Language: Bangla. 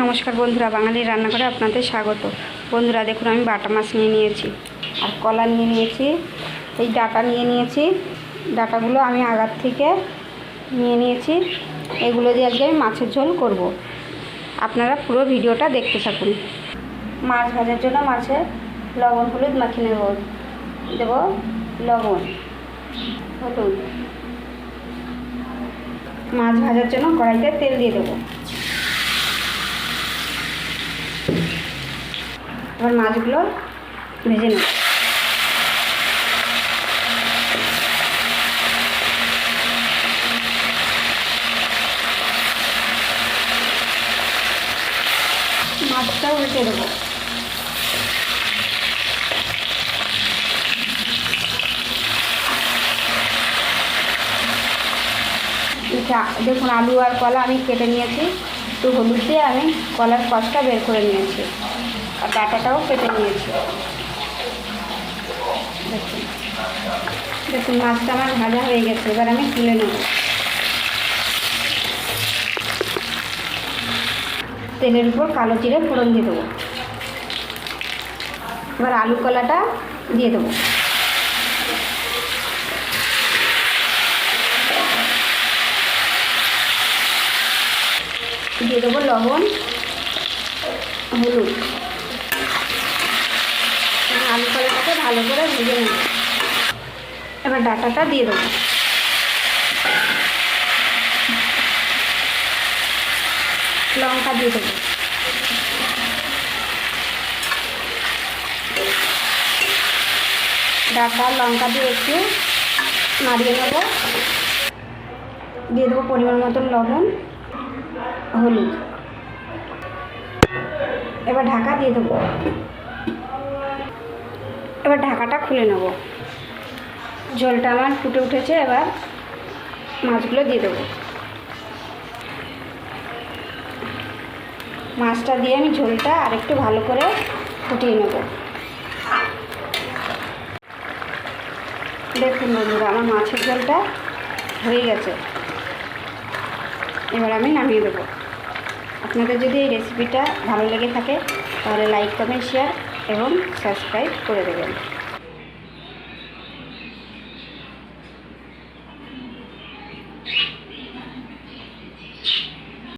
নমস্কার বন্ধুরা, বাঙালির রান্নাঘরে আপনাদের স্বাগত। বন্ধুরা দেখুন, আমি বাটা মাছ নিয়ে নিয়েছি আর কলা নিয়ে নিয়েছি, এই ডাটা নিয়ে নিয়েছি। ডাটাগুলো আমি আগার থেকে নিয়ে নিয়েছি। এগুলো দিয়ে আজকে আমি মাছের ঝোল করব। আপনারা পুরো ভিডিওটা দেখতে থাকুন। মাছ ভাজার জন্য মাছে লবণ হলুদ মাখিয়ে নেব। দেব লবণ হলুদ। মাছ ভাজার জন্য কড়াইতে তেল দিয়ে দেবো। এবার মাছগুলো ভেজে নেব। মাছটাও উল্টে দেবো। দেখুন, আলু আর কলা আমি কেটে নিয়েছি। একটু হলুদ দিয়ে আমি কলার কষটা বের করে নিয়েছি আর ডাটাটাও কেটে নিয়েছি। দেখুন দেখুন মাছটা আমার ভাজা হয়ে গেছে। এবার আমি তুলে নেব। তেলের উপর কালো জিরে ফোড়ন দিয়ে দেবো। এবার আলু কলাটা দিয়ে দেবো। দিয়ে দেবো লবণ হলুদ। আলু কলাটাকে ভালো করে ভেজে নেব। এবার ডাটাটা দিয়ে দেবো। লঙ্কা দিয়ে দেবো। ডাটা লঙ্কা দিয়ে একটু নাড়িয়ে নেব। দিয়ে দেবো পরিমাণ মতন লবণ হলুদ। এবার ঢাকা দিয়ে দেবো। এবার ঢাকাটা খুলে নেব। ঝোলটা আমার ফুটে উঠেছে। এবার মাছগুলো দিয়ে দেবো। মাছটা দিয়ে আমি ঝোলটা আরেকটু ভালো করে ফুটিয়ে নেব। দেখুন বন্ধুরা, আমার মাছের ঝোলটা হয়ে গেছে। এবার আমি নামিয়ে দেবো। আপনাদের যদি এই রেসিপিটা ভালো লেগে থাকে তাহলে লাইক কমেন্ট শেয়ার এবং সাবস্ক্রাইব করে দেবেন।